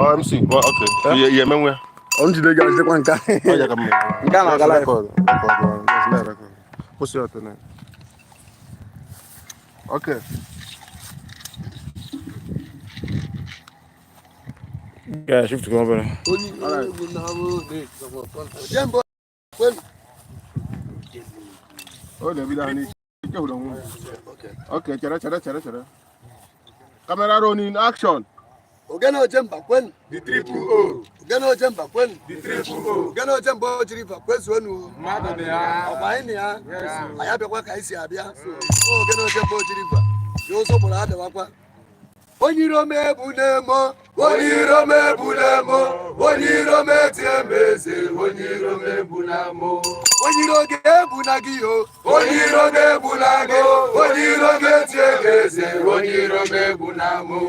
MC. Well, okay. Yeah, man. Where? On the guys, the one guy. Oh, yeah, come on. Ghana, Record. What's your name? Okay. Yeah, shift to go over. Ojemba. Oh, David, I need. Okay, chara. Camera rolling, action. Ogana Ojemba kwen. The triple O. Ogana Ojemba kwen. The triple O. Ogana Ojemba Ojiriver kwezonu. Madam, yeah. Abaini ya. Ayabe kwa kaisi abia. Ogana Ojemba Ojiriver. Yo so bora ada wakwa. Onirome bulemo. Onirome bulemo. Onirome tiembeze. Onirome bulamo. Oniroge bunagiyo. Oniroge bunago. Oniroge tiembeze. Onirome bulamo.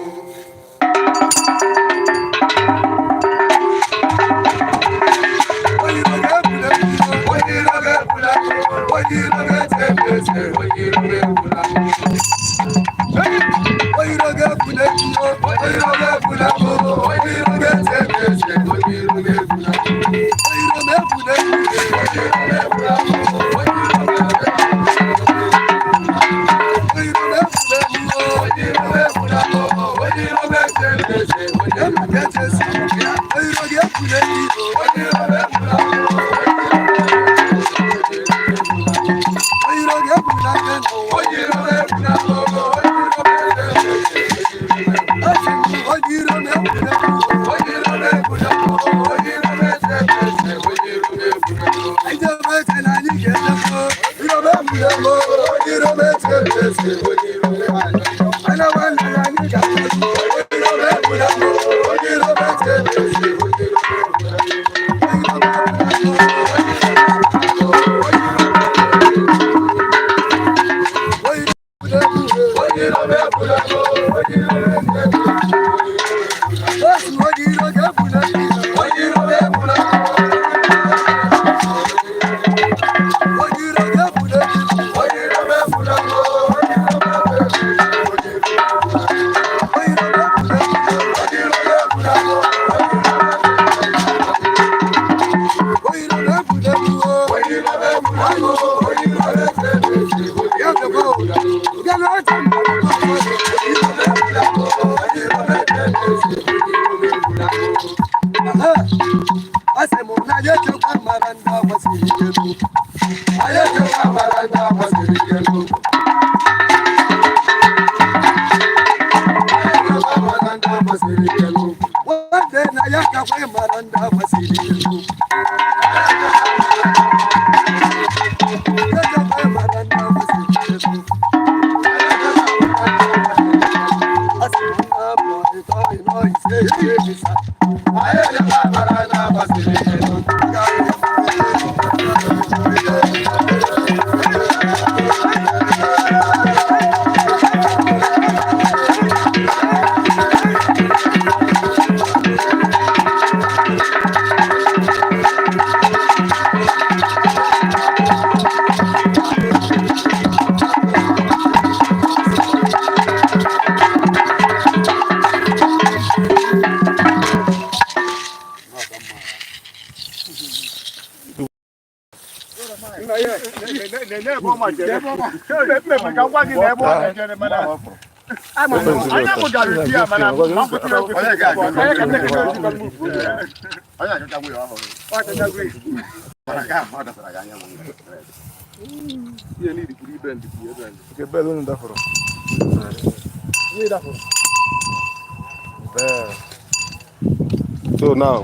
So now,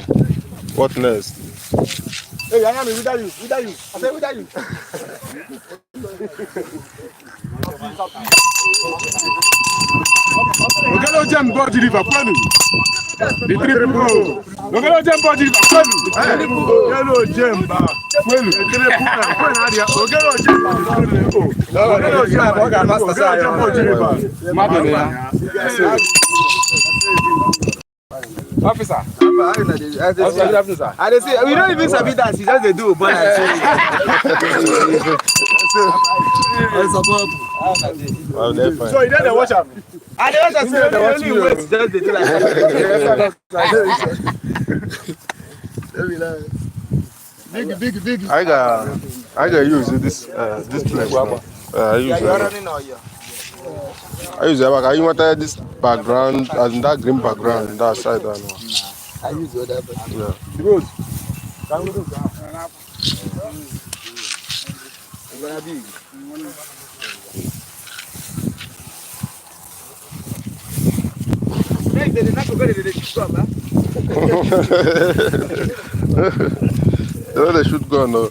what next? Hey, I am without you. I say without you. Ogana Ojemba Ojiriver kwenu. The triple O. Ogana Ojemba Ojiriver kwenu. Ogana Ojemba kwenu. The triple O. Kwenu adia. Ogana Ojemba kwenu. Ogana Ojemba Ojiriver. Madam ya. Officer. I say we don't even sabi that. She just they do, but support. Well, they're fine. So you didn't watch him. I don't know. The only way to just do like Big. I got use this place now. I use it. I want this background and that green background that side. I use other. Yeah. The road. They should go no.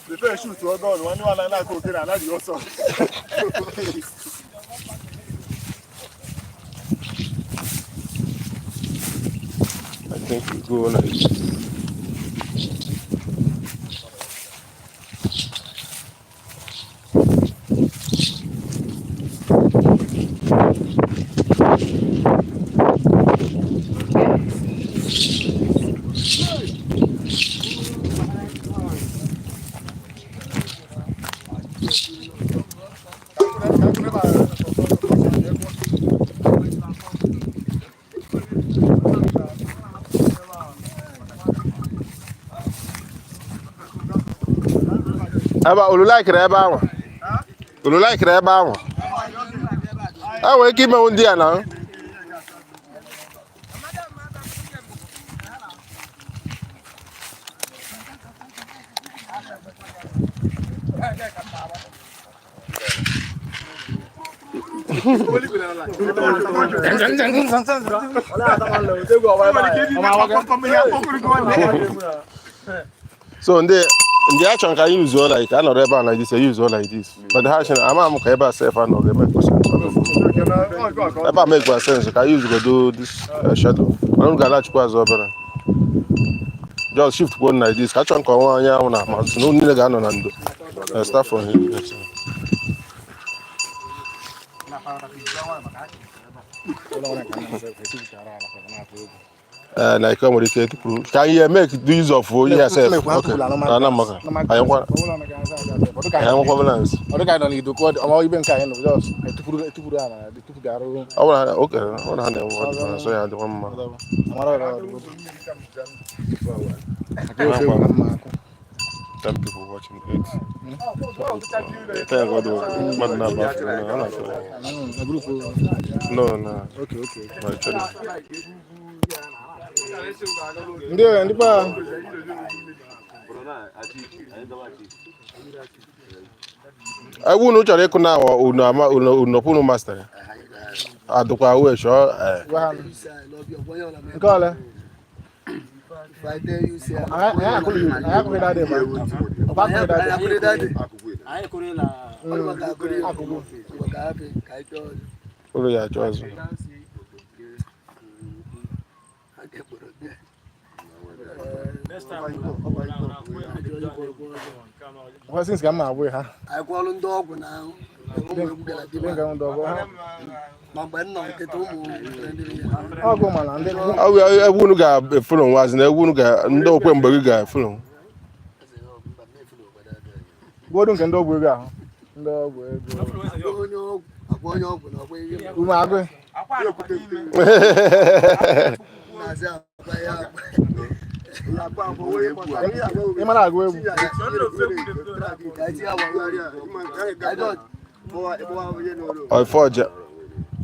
The first shoot to a gun. One like okay, and that's also. I think we go like this. Ulu like ebe ahụ. Ulu like ebe ahụ. Ah, we keep me ndị a na. So in the action can use all like I know ebe like this, I use all like this. But the action I'm ebe self I know make sense. Ebe make sense. Can use go do this shadow. I don't get that as well. Just shift one like this. Catch on one anya una mas no need ga no na ndo. Start from here. Like come with the can you make use of yourself? Okay. Na maka. I want balance. Other guy don't need to code. I'm even kind of just to put on the two garo. Oh, okay. One hand so yeah, the one. Ten people watching it. Thank God. No. Okay. My channel. Ndio, ndipa. I wouldn't try to now or master. I do quite wish. Nkole. If I tell you, say, I could that day, man. Oh, yeah, choice. What things come my way, huh? I call him dog now. Oh, go man, I wouldn't get a full was and I wouldn't get no Quemberg guy full. go don't can do we go. No,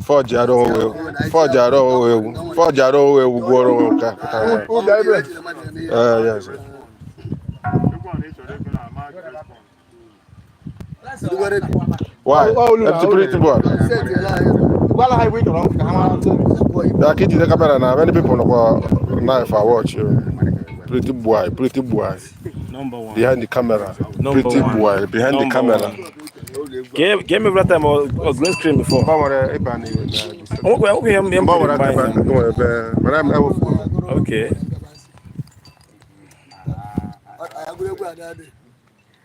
Forge, I don't know. Forge, I don't know. Forge, I don't know. Yes. Why? That's a pretty boy. well, I wait around. The kid in the camera now. Many people know knife I watch you. Pretty boy. number one. Behind the camera. Number Pretty one. boy. Behind the Number camera. one. Gave me that time or green screen before. Okay.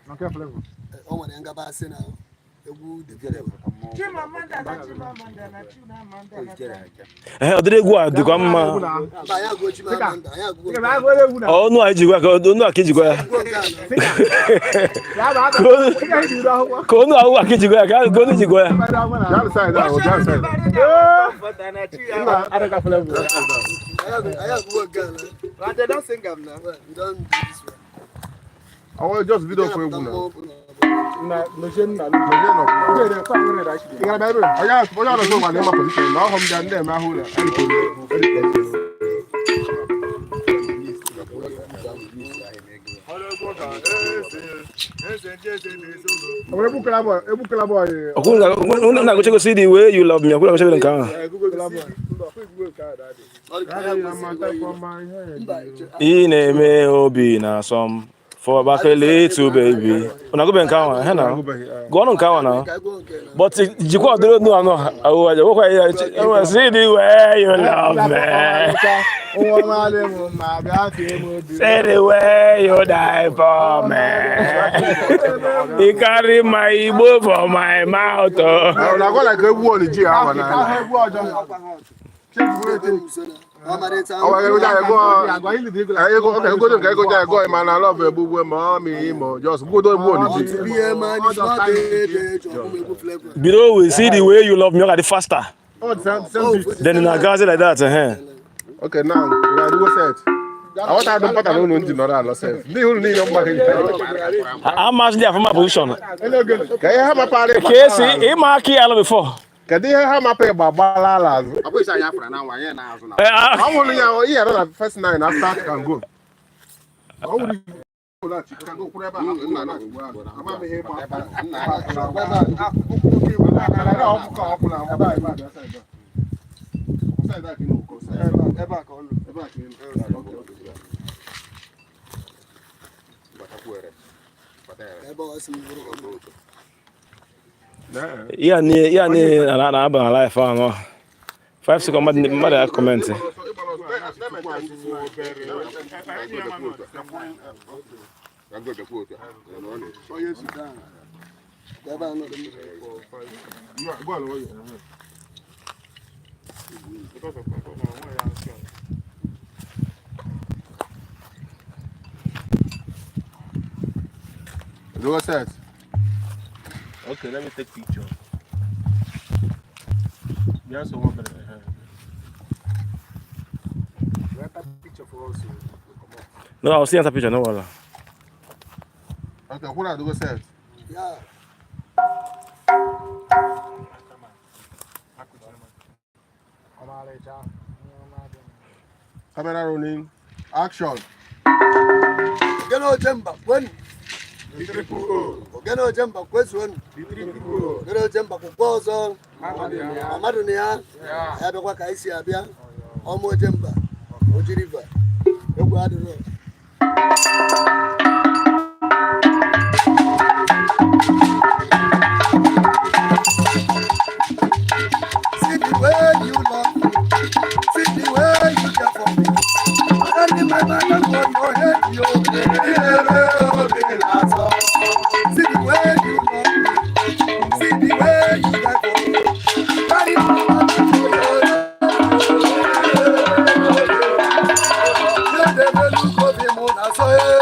Okay, flavor. Oh, when I got back, I Ọdịrị egwu a dịkwa mma. Ọnụ a ejikwa ka ọnụ a ka ejikwa ya. Ka ọnụ ahụ a ka ejikwa ya ka ọnụ ejikwa ya. I want just video for you now. Na go check see the way you love me. Go check the camera. Ineme obi na some for bakele to baby. Una go ben camera, he na. Go on camera now. But jiko do no no. I see the way you love me. Say the way you die for me. He carry my Igbo for my mouth. I go like a wall in jail. Below we see the way you love me, you got faster. Then in a gazi like that, Okay, now we go set. I want to have the pattern on the other self. You need your money. How much they have my position? Can you have a party? Casey, he marked here before. Can you have my pay Babala? I wish I have now. I'm only here the first 9 after can go. How would you can go forever? Yeah, na aba life ano. 5 seconds mother comment. Do a set. Okay, let me take picture. Yeah, so one minute. Picture for us. No, I'll see that picture, no wala. Okay, what I do a set? Yeah. Camera rolling. Action. Ojemba, when? Ojemba, question. Ojemba, kupozo. Amadu ni ya. Ya bekwa kaisi abia. Ojemba Ojiriver. Ego adoro. See the way you love me. See the way you care for me. I don't my mind and what your head you. See the way you love me. See the way you care for me. Carry my mind and what your head. You never look of him on a soil.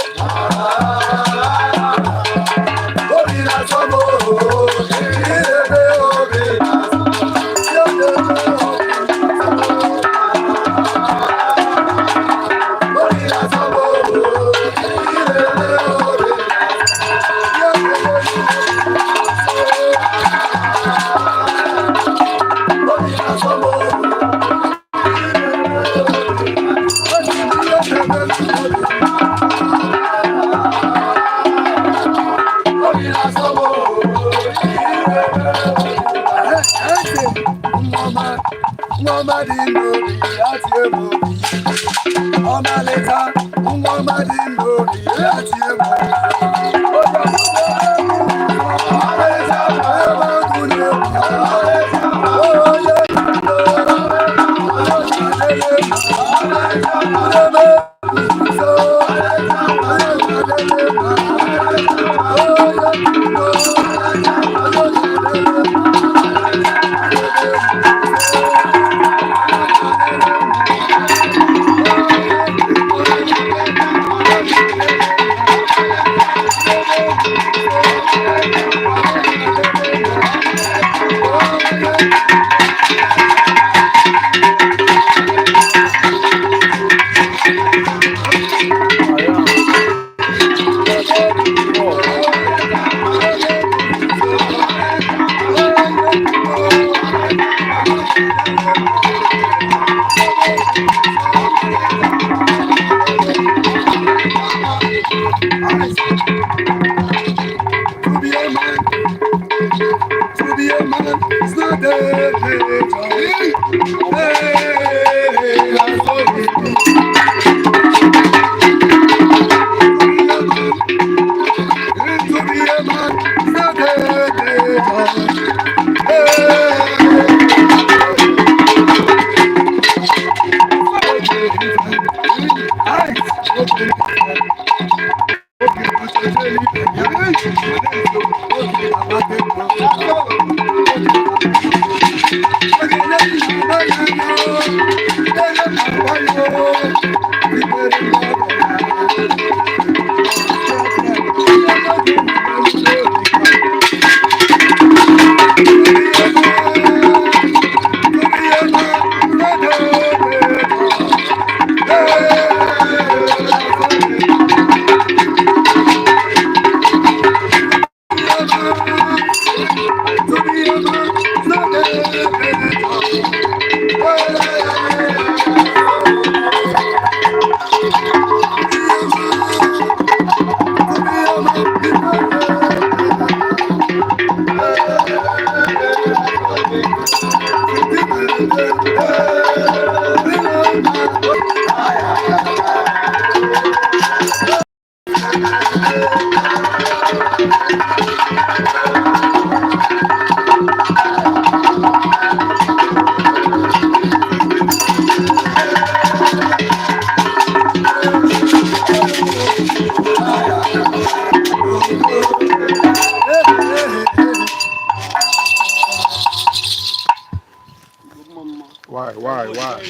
Why?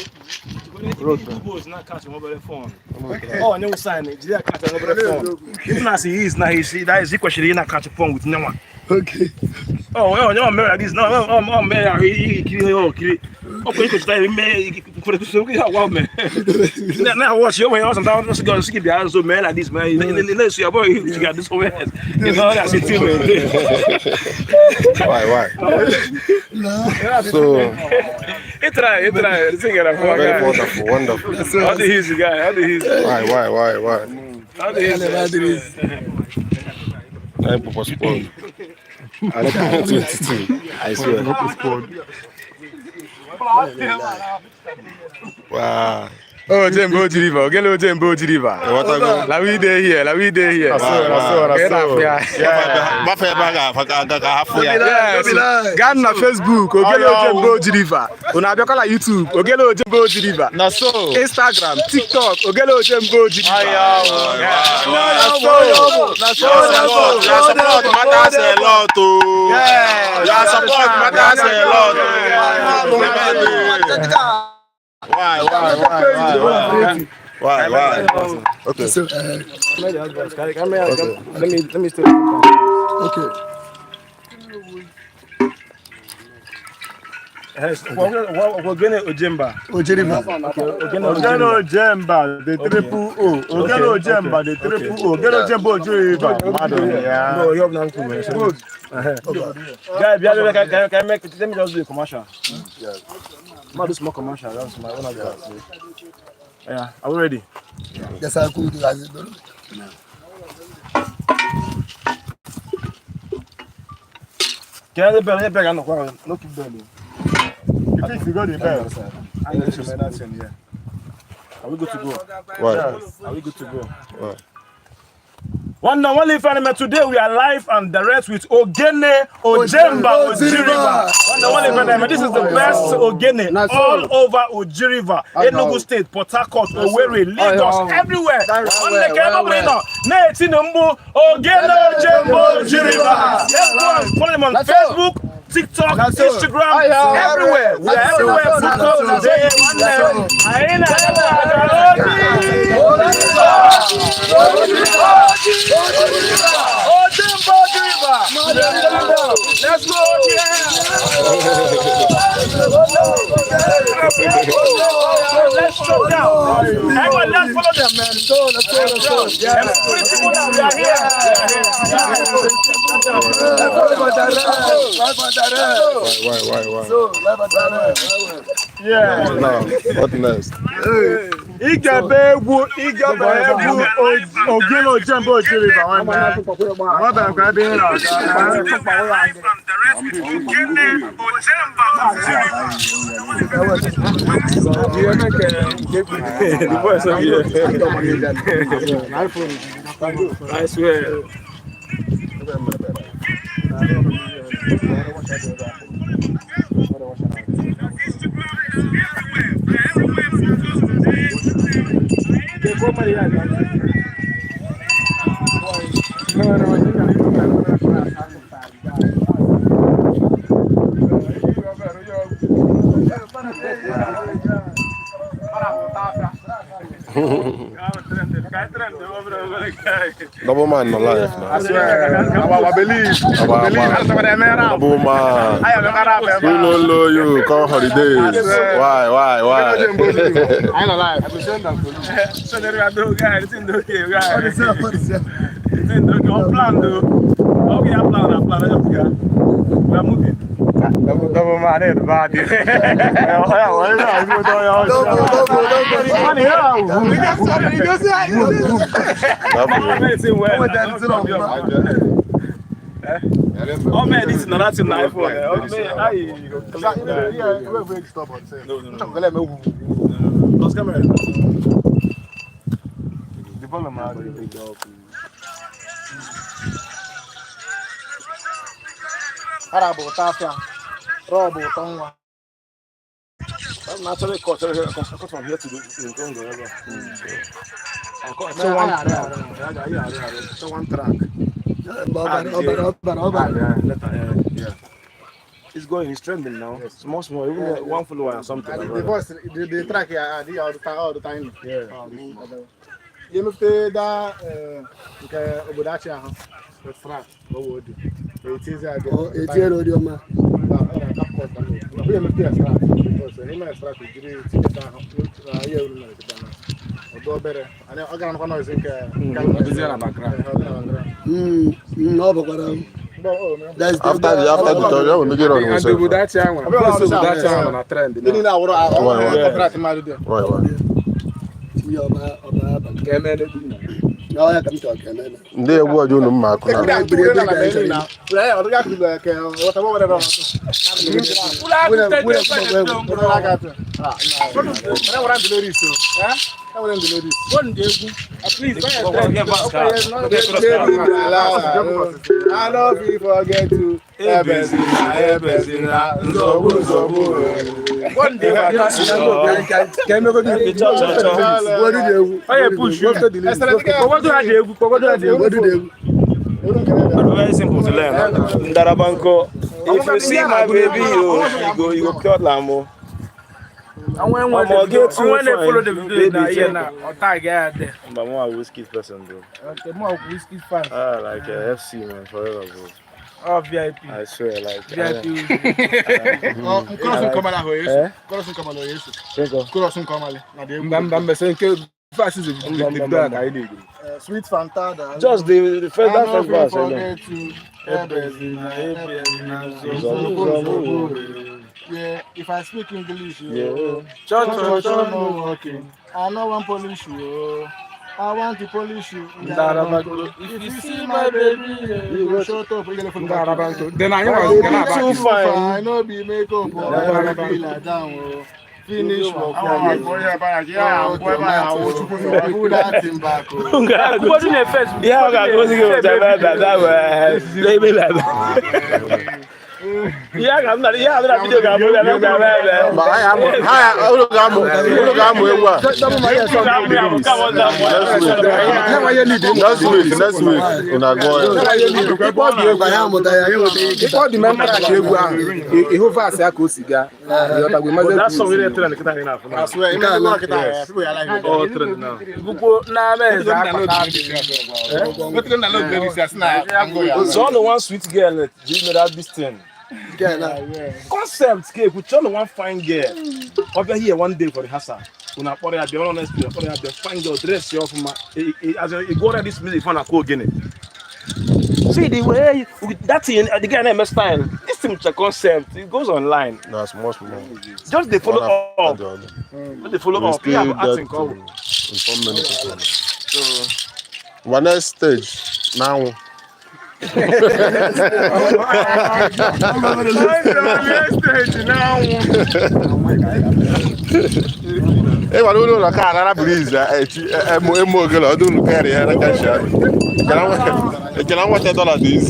Google is not catching mobile phone. Oh, no sign. Did you catch a mobile phone? Even as he is now, he see that is equal. She not catch a phone with no one. Okay. Oh, no, man, like this. No, man, he kill. Oh, you could stay me for the so man. Now watch your way. Sometimes just go skip the house so man like this, man. Let's see your boy. You got this way. You know that's it too. Why? So It try. Sing it. very wonderful. How the easy guy? How the easy? Why? How the easy? I'm postponed. I don't know 22. I swear. Wow. Ojemba Ojiriver, Ojemba Ojiriver. La we dey here. Ghana na Facebook, Ojemba Ojiriver. Una be call YouTube, Ojemba Ojiriver. Na so. Instagram, TikTok, Ojemba Ojiriver. Na so. Your support matters a lot. Your support matters a lot. Why? Okay. So, Let me still. okay. We're going to Ojemba. Ojiriver. Ojemba, the triple O. Ojemba, the triple O. Ojemba Ojiriver. No, you have nothing. Good. Guy, let me just do a commercial. I'm do small commercial. That's my own idea. Yeah, are we ready? Yes, I could do that. Can I bell? No keep belling. I think you got the bell. I need to make that thing, yeah. Are we good to go? Why? Are we good to go? Why? One and only friend, today we are live and direct with Ojemba Ojiriver. One and only friend, this is the best Ogene all over Ojiriver, Enugu State, Port Harcourt, Owerri, Lagos, everywhere. One day came winner. Nate Numbu Ojemba Ojiriver. Let's go and follow him on Facebook, TikTok, Instagram, everywhere. We are everywhere. Ojemba Ojiriver. Let's go. Let's go down. Everyone, let's follow them, man. Let's go. Yeah. We are here. Why? What next? Igabegu Ogene Ojemba Ojiriver. The voice of you. I swear. Double man no life now. I swear, I believe. Double man. You know you come holidays. Why? I ain't alive. I will send them to you. So there are no guys. It's in the okay, guys. It's in the okay. Plan though. Okay, I plan. We are moving. Double man in the body. Oh man, this is not an iPhone. Let's come here. I'm naturally cut from here to the Congo. One track. Yeah. It's going, it's trending now. It's small, even one follower or something. The voice, the track here, all the time. Yeah. You must say that Obodachi, that's right. It is a audio man. After the tutorial, we make it on They were doing Mark. I love you forget to one day very simple to learn. Ndarabanko. If you see my baby, you go cure Lamo. And when they follow the video, now, tag there. But more whiskey person, bro. Okay, more whiskey fan. Like FC man, forever, bro. Oh, VIP. I swear, like VIP. Crossing Kamala Hoyes. Crossing Kamala Hoyes. Crossing Kamala. I'm saying, fast is the Sweet Fanta. Just the first verse. Yeah, if I speak English, yeah. No working. I know one polish you. I want to polish you. If you see my baby, you will shut up. Then I know too fine. I know be makeup. I be like down. Finish work. Yeah, I'm not. Yeah, I'm not video game. Concept cake with only one fine girl. Over here one day for the Hassa. When I put it, the honest, the fine girl dress you off my. As you go to this music for a cool guinea. See the way that thing, the guy named style. This thing is a concept. It goes online. That's much more. Just they follow up. They follow up. We have acting call. So, one next stage now. Hey, I don't know the car. I breeze. I'm more girl. I don't carry her. Can I watch that all of this?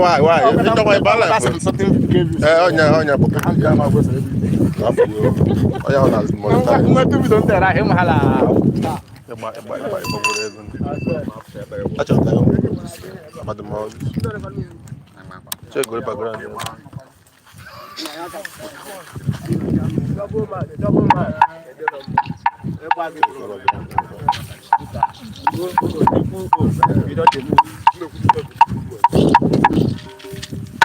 Why? You don't want balance. Onya, but Oya on has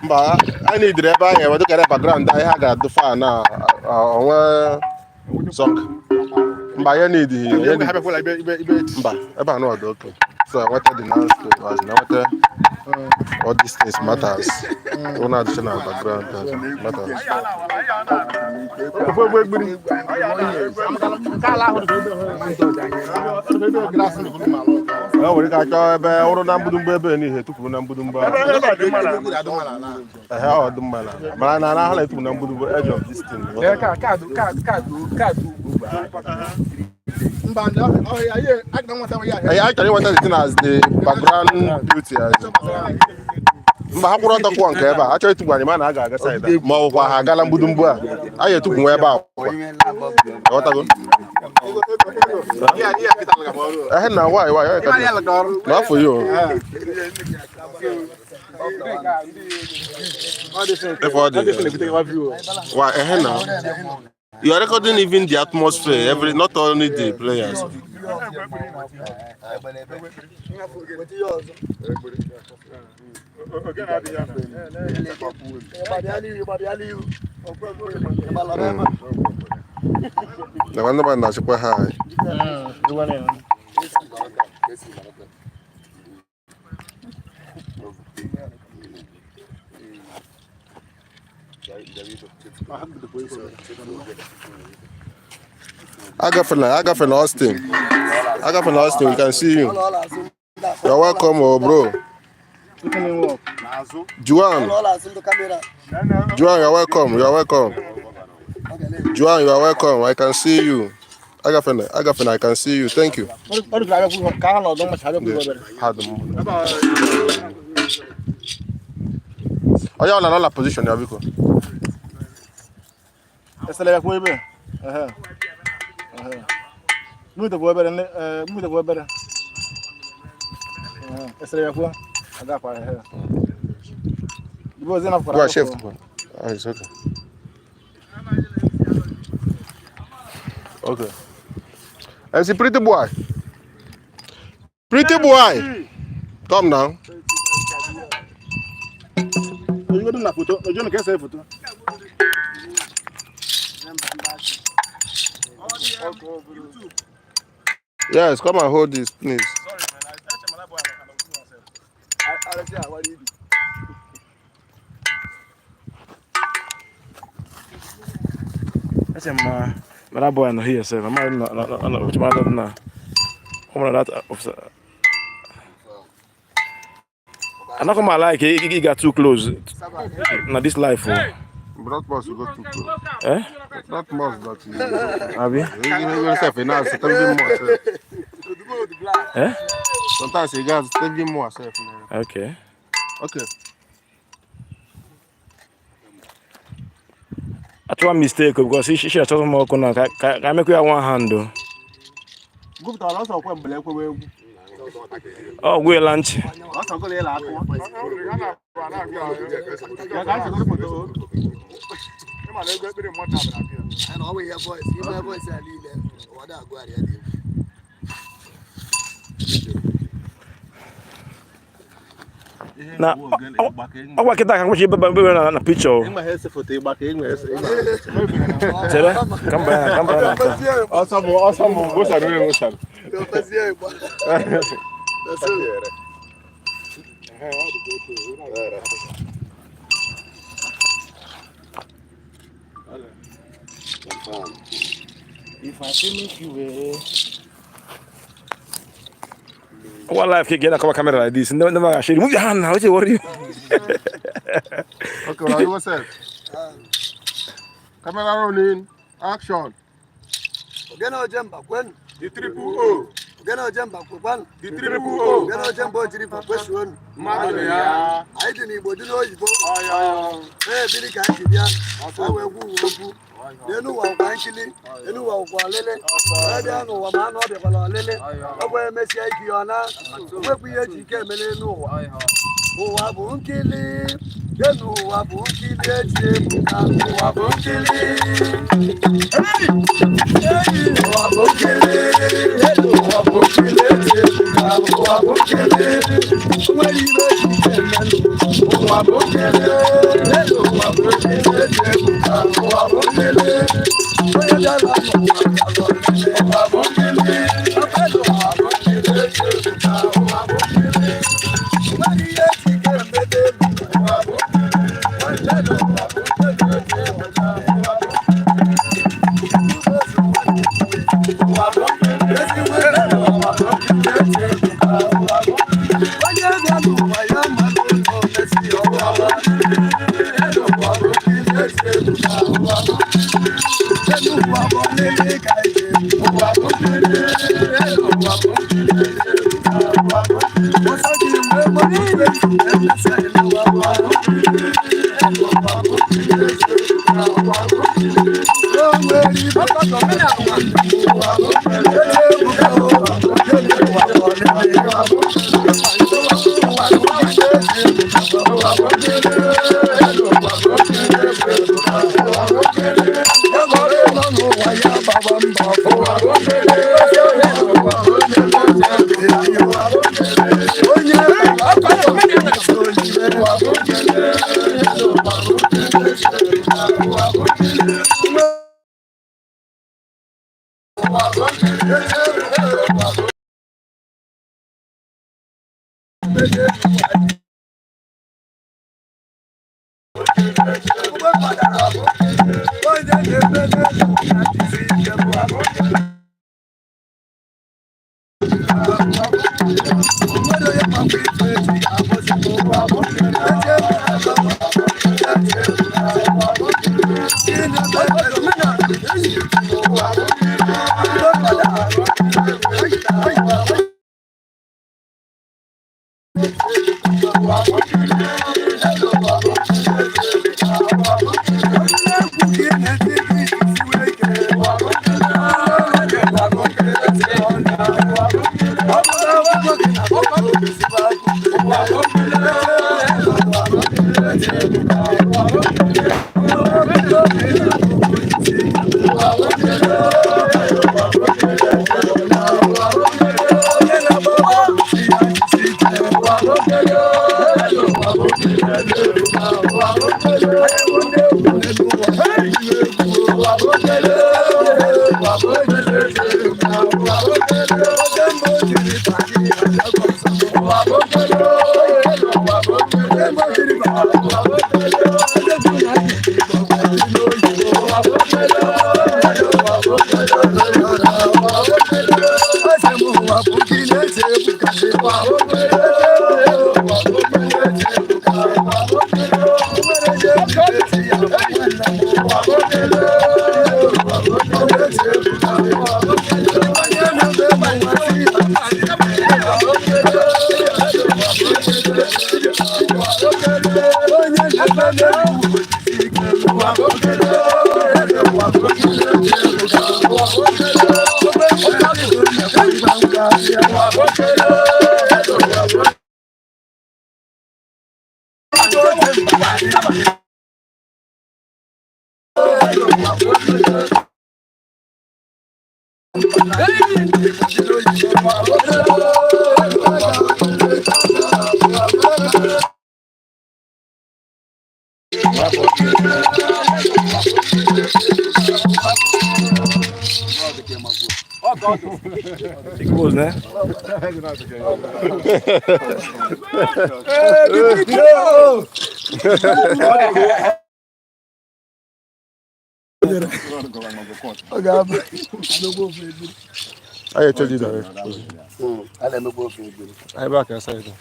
Mba, I need the ebe anyị wedo kere background anyị ha ga-adụ fa na onwe song. Mba, ya need mba, ebe a no do okay. So I wanted the noise to us. Now what all these things matters. Una additional background matters. I were ka cho ebe ọrụ na mbudumba ebe ni he tupu na mbudumba. Ọ dị mma na. Mara na ha na tupu na mbudumba edge of this thing. I actually wanted the thing as the background beauty. Mba ha kwụrụ ọtọ kwụọ nke ebe a achọghị ịtụgbu anyị ma na a ga-aga saịda ma ọ bụkwa ha agala mgbudumgbu a a ga-etụgbu nwa ebe a ọtago ehe na nwaanyị n'afọ ya why ehe na you are recording even the atmosphere not only the players. Naman nasa pa hai. Agafin Austin. We can see you. You're welcome, oh bro. Juan, you're welcome. Juan, you are welcome. I can see you. Agafin, I can see you. Thank you. Oh, you're on another position, Yabiko. Move the boy better. I got my hair. It was enough for a chef. It's okay. Okay. And see, pretty boy. Come now. You go to the photo. You don't get a photo. Yes, come and hold this, please. That's my boy no here, sir. I'm not. I'm not gonna like it. He got too close. Now this life. Not must go too close. Eh? Not must that you. Abi? Eh? Sometimes you guys tell me more self. Okay. I try mistake because she just more corner. I make you one hand though. Go to also kwa mbele kwa wewe. Oh, we lunch. Also go le la kwa. Na awa kita kan kuchi bebe na picture. Tere? Kamba. Awesome. Gosa no. If I finish you What life can get a camera like this? Never actually move your hand now. What you? Okay, well, what's that? Camera rolling. Action. Ojemba, when? The triple O. Gana Ojemba Kwekwan. The triple O. Gana Ojemba Ojiriver Kweshuonu. Mmadụ ya. Anyị dị n'Igbo dị n'oyibo. Biri ka anyị ji bịa. Ka wee gwu okwu. N'elu ụwa ụkwa nkili. Elu ụwa ụkwa ọlịlị. Bịa n'ụwa ma anọ ọ dịkwala ọlịlị. Ọ bụ emesịa ike ya na nwepụ ihe eji ike eme n'elu ụwa. Ụwa bụ nkili. Elu ụwa bụ nkili eji ebuka. Ụwa bụ nkili. Ụwa bụ nkili. Elu ụwa bụ nkili eji ebuka. Ụwa bụ nkili. Nwere ibe eji ike eme n'ụwa. Ụwa bụ nkili. Elu ụwa bụ nkili eji ebuka. Ụwa bụ nkili. Onye bịara n'ụwa bịara ọlịlị. Ụwa bụ nkili. Elu ụwa bụ nkili eji ebuka. Ụwa bụ nkili. Nwere ihe eji ike eme n'elu. Ụwa bụ nkili. Elu ụwa bụ nkili eji ebuka. Ụwa bụ Close, né? Aí, tell you that. Aí, back inside.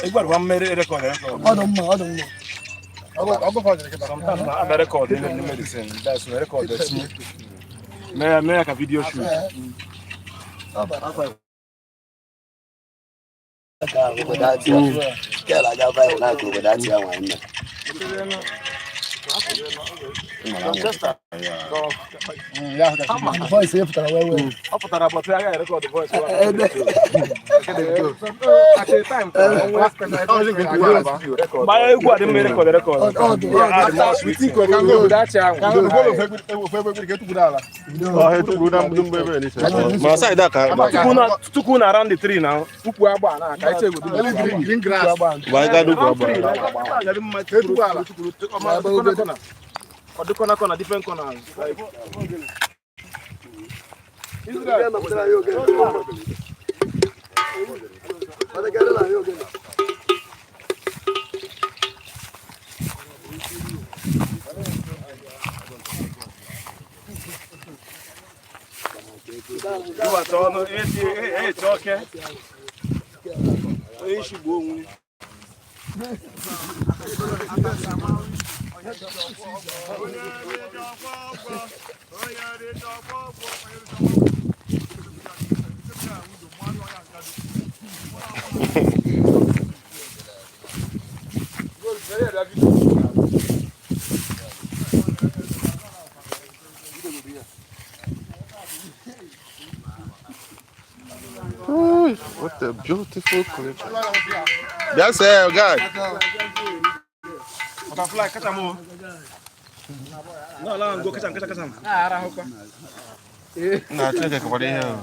Egwara one record. Sometimes I have a record in the medicine. That's a record that's me. May I make a video shoot? Voice here for the around the tree now. Or the corner, different corners. Like, What a beautiful creature. That's it, guy. butterfly, catch them all. No, go catch them. Nah, take it over here.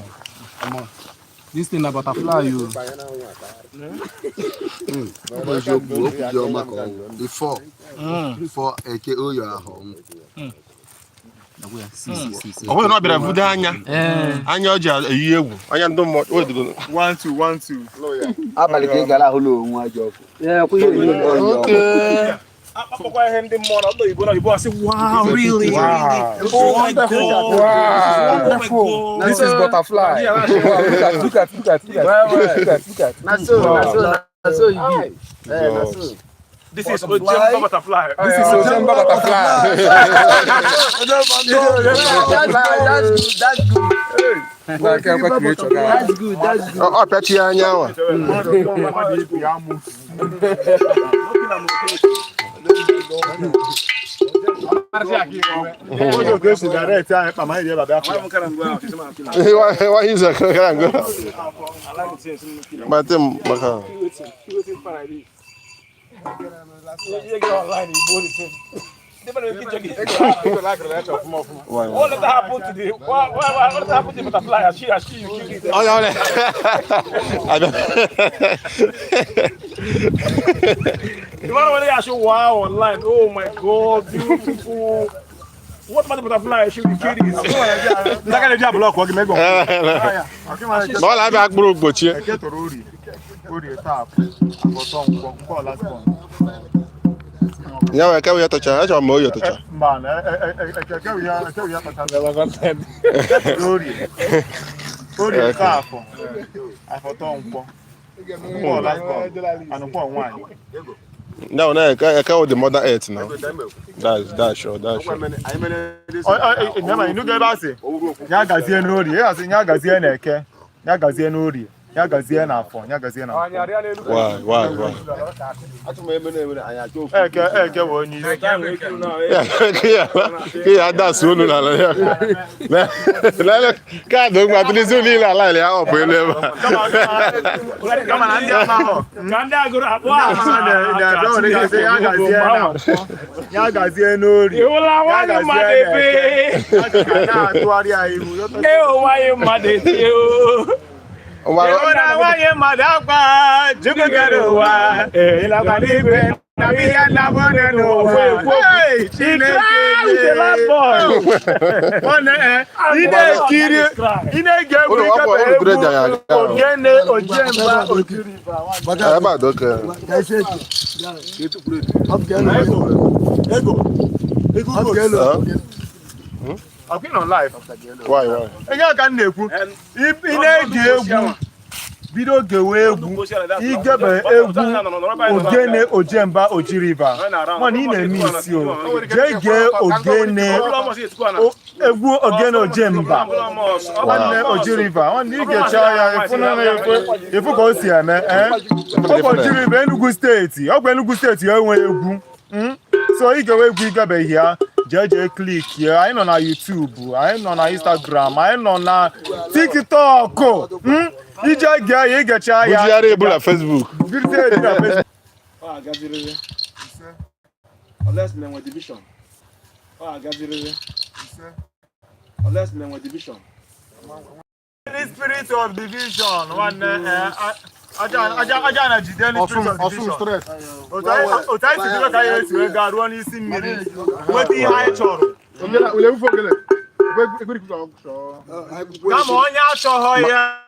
This thing about butterfly, you. Before AKO you are home. Oh, not be a good anya. Anya oja eyewu. Anya ndo mo. 1 2 1 2. Abalike gala holo nwa job. Okay. Wow, really? Wow. Oh my God. Wow. Wonderful. This is butterfly. Look at. Naso you be. This is Ojemba butterfly. This is Ojemba butterfly. That's good. Oh, peti anya wa. Why is that? Matem maka. What happened to the what happened to the butterfly? She you killed it. Oh yeah. The one when they show wow online. Oh my God, beautiful. What about the butterfly? She will kill it. Ndaka le block wo gbe gbon. No la ba gburu gbochi. Eke toro ori tap. Agoto nko last one. Nyawe ka we tocha, acho mo yo tocha. Man, eke we ya tocha. Ori tap. Agoto nko. Nko last one. Anu nko one. No, I the mother earth now. That's sure. Never you get back say. Nya gazie no ori. Ya say nya gazie na eke. Nya gazie no ori. Nya gazie na afọ. Nya gazie na. Why? Eke wo ni. Yeah, that's one na la. La ka do gba tuli zuli la la le a obo ele. Come on, andi ama ho. Kanda go wa. Nya gazie no ori. Iwola wa ni madebe. Na atuari ayiwu. E o wa ye madete o. Waye madagba jugero wa la balibe na bi na bone no hey Chineke la boy one ine gebu ogene Ojemba Ojiriver Eba doke. I've been on live. Why? Enya ka na-ekwu ị na-eji egwu bido gewe egwu igebe egwu ogene Ojemba Ojiriver mana ị na-eme isi o jee gee ogene egwu ogene Ojemba nwanne Ojiriver nwanne ị ga-echa ya ịfụ ka o si eme ọkwa Ojiriver Enugu steeti ọkwa Enugu steeti enweghị egwu so ị ga-ewe egwu igebeghị ya jee klik ya anyị nọ na YouTube anyị nọ na Instagram anyị nọ na TikTok ije gee ya ịgecha ya bujigharị ebu na Facebook the spirit of division nwanne aja na jide the spirit of division otu anyị si dịrị ka anyị esi wee gaa ruo n'isi mmiri nweta ihe anyị chọrọ kama onye achọghọ ya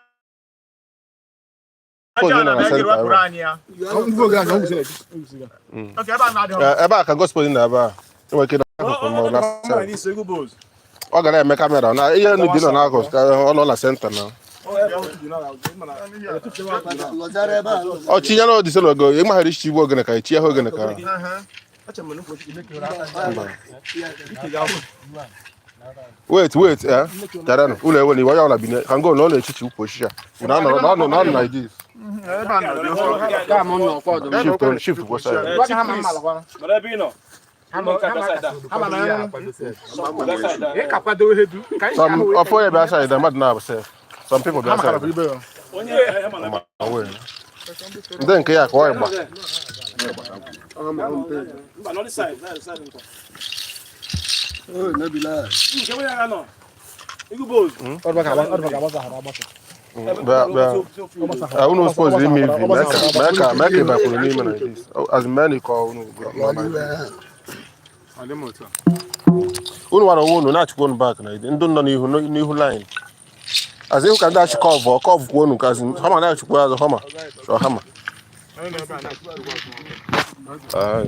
ebe a ka gospel na ebe a enwere ike ọ gara eme kamera na ihe ndị nọ n'akụkụ ka ọ nọ na senta na ọ chinye na ọdịsị n'ogo ịmaghara ichi igwe ogene ka ichi ya ogene ka wait tarano ụlọ ewe na iwe onye ọla bine ka ngo na ọ na-echichi ukwu osisi a na anọ na idis shift kwụsa ya ọfọ ya bịa side mmadụ na-abụ sef some people bịa side ndị nke ya ka ọ ịgba unu suppose ime ivi mee ka ịbakwuru n'ime na idis as many ka unu nwara onwe unu na-achịkwa unu bak na ndị nọ n'ihu line as ịhụ ka ndị achị kọvụ kwuo unu kazi hama na-achịkwa azụ hama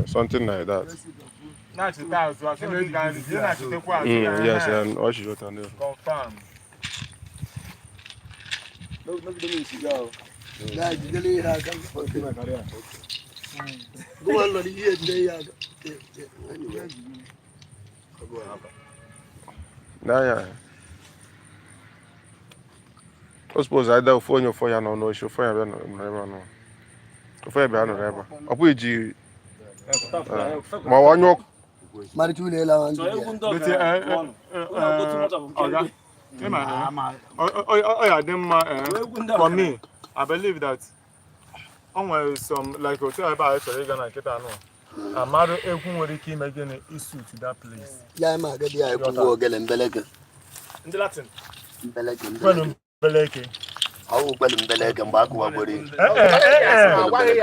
something like that. Yes, and what should you do? Confirm. Yeah. I suppose I don't phone your phone no no show phone no no. Phone be no reba. Opo iji ma wanyo mari tule la wan. For me, I believe that onwe some like hotel ebe a chọrọ ịga na nkịta anụ amarụ egwu nwere ike ime gịnị isu to that place. Ya ma agadi ya egwu ogele mbeleke. Ndị Latin. Mbeleke. Mbeleke. Awu kwelu mbeleke mgbe akụwa gbori.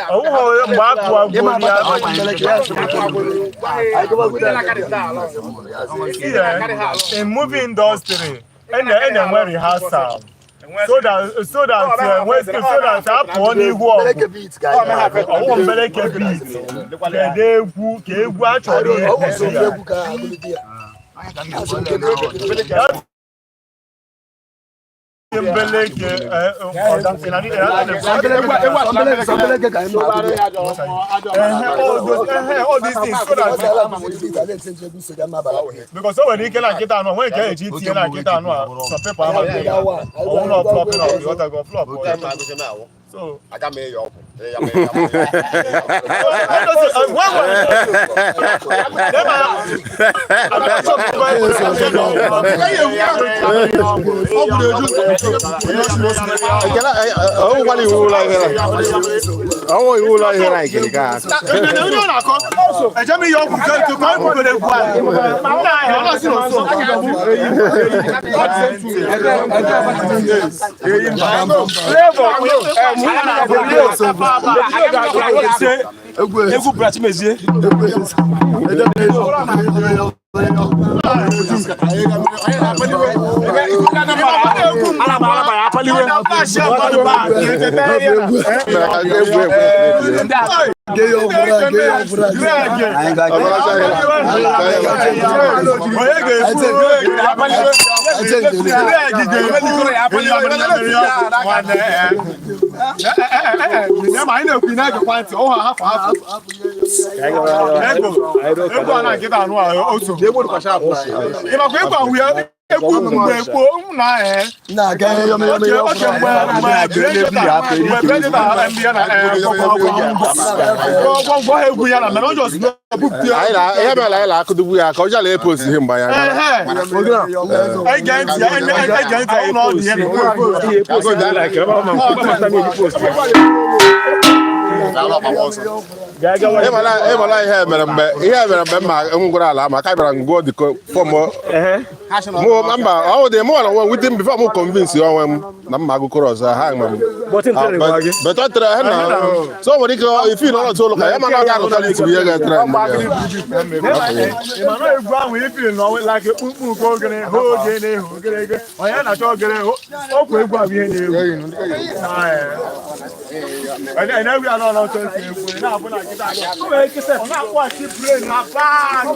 Ọwụghọ mgbe akụwa gbori ya. In movie industry, enwe rehearsal. So that apụọ n'ihu ọgụ ọwụ mbeleke beat kedu egwu ka egwu a chọrọ mbeleke all these things so that because so when you get like that no when you get GT na get that no some people have no flop no you want to go flop so I got me your Egwu brachi mezie. ihe mere mgbe ma ngwụrụ ala ma ka bịara ngwo dị fọm mba ọ dị mụ na nwe within before m convince onwe m na mma agụkọrọ ọzọ ha ma betọtere ha na so nwere ike ifi na ọtụ ụlọ ka ya mana ga agụta n'iti ihe ga-etere egwu ahụ ifi na like kpukpu nke ogene ho ogene ho ogene onye na-achọ ogene okwu egwu ahụ ihe na-egwu na-egwu ya n'ọnụ ọtọ esi egwu na-abụ na nkịta ọ na-akpọchi brain na paaki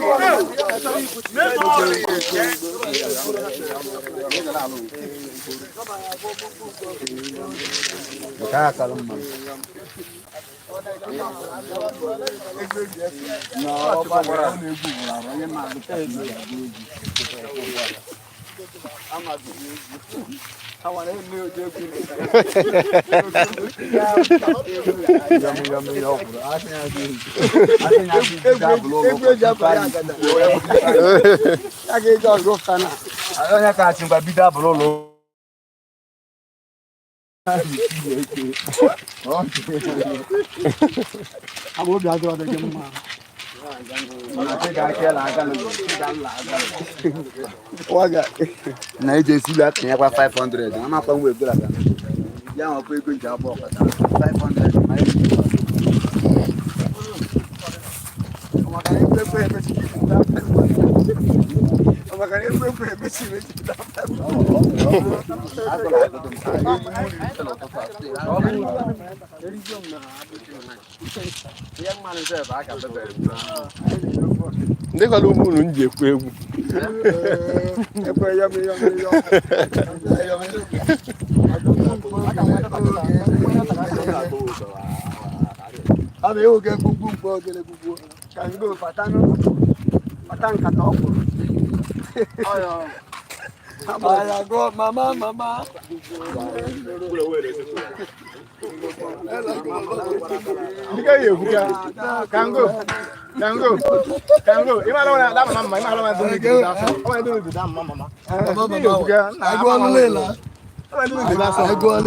na eje sila tinye kwa 500 ama kwa nwe bela kana ya ma kwa ego nje abo 500 ma ndị kwara ụmụ unu ji ekwu egwu Ame o ge gugu gbo gele gugu kan go patano patan ka to ko ayo aya go mama Diga ye buka kango ima lo na da mama ima lo na do ni da o ma do ni da mama buka na go lela o ma do ni da so go o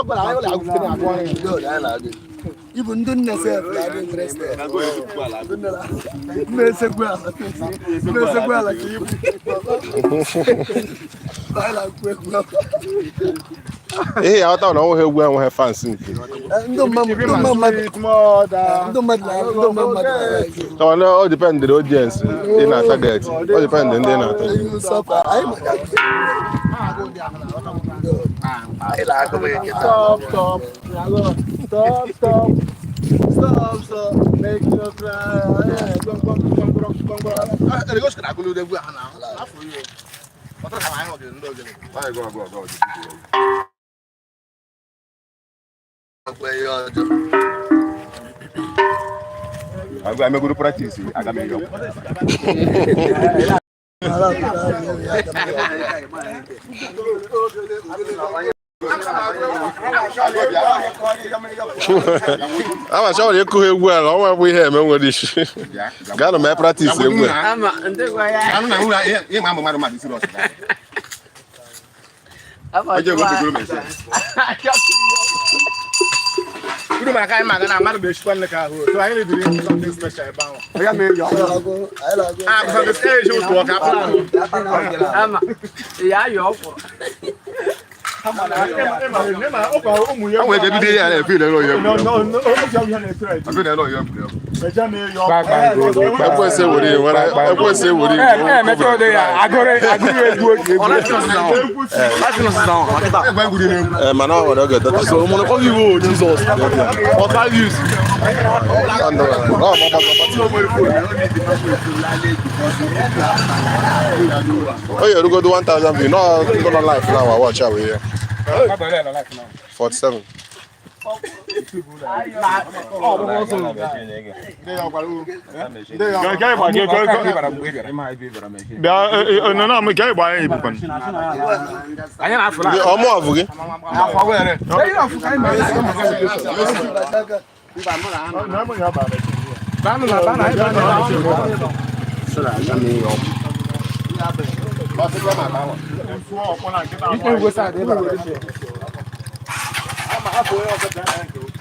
gba la o la go ni agbo ni do da la do even dun na se la do interested me se gwa la ki bala gwa ihe ya ọta na ọnwe ha egwu enwe fans nke ndo mama so all depend the audience dị na target all depend ndị na target Stop, make no cry. I'm going to practice. I got me. ama chọrọ ịkụ egwu a na ọnwa bụ ihe eme nwere isi gaa na mee practice egwu a Uru maka anyị maga na mmadụ ga-eshikwa nne ka ahụ so anyị lebiri something special ebe ahụ ya mee ya so the stage ụtụ ọka ama ya yọ ọkwụ enwere ike bido ya na-efe ile ụlọ ya Ekwesị wuri nwere ekwesị wuri. Mana ọ nwere oge dọta. So mo ko vivo Jesus. What are you? Oh yeah, you go do 1,000 views. No, go on live now. Watch out here. 47.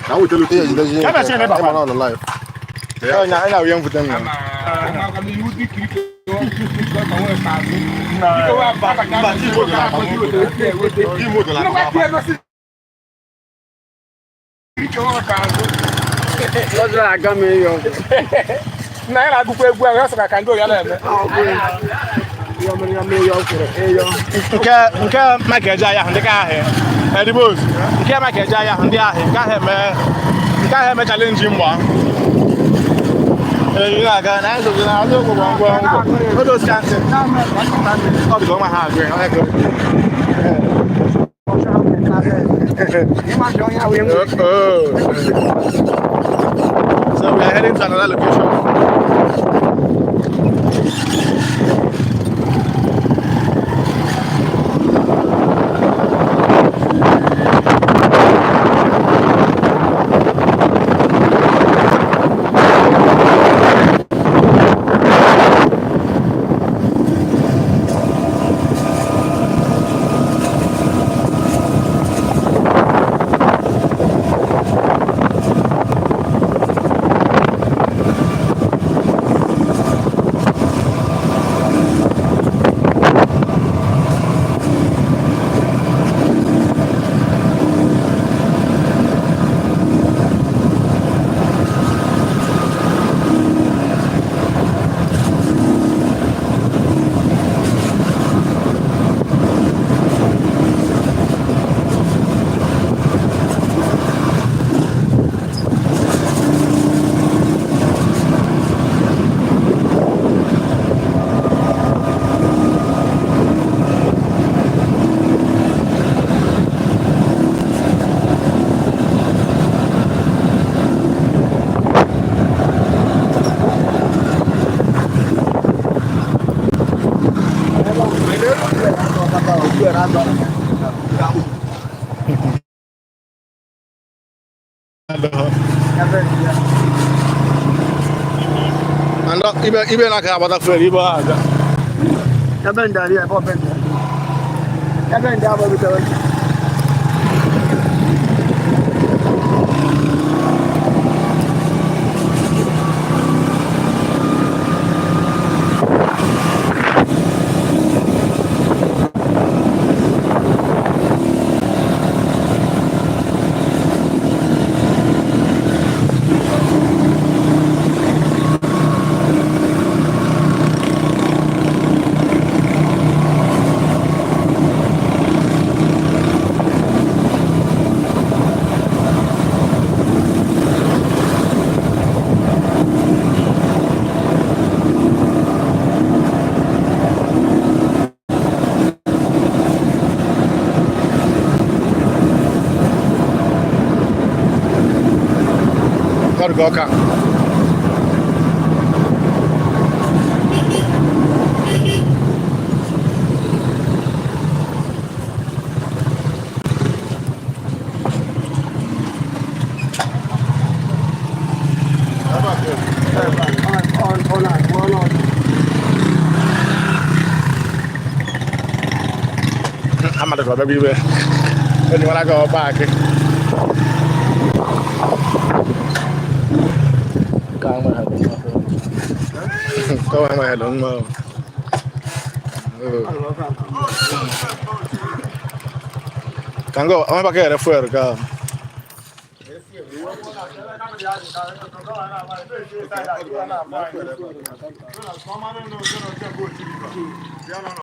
Now we tell you I'm on live. Yeah, I young for them. Nke Michael Jaya ndị ka ahụ Edibos nke Michael Jaya ndị ahụ nke ahụ eme challenge mgba ị ga-aga na ịzụ na ọdụ ụgbọ ngwa odo skantị ọ dị ọma ha agụ so we are heading to another location. Ando ibe na ka abata fere ibe aga. Ebe ndari ebe obende. Ebe ndi abo bitawe. Gotta go car. I'm gonna go everywhere. When you wanna go back. Có ăn ngoài luôn mà. Cango, vamos para que era fuera, cara. na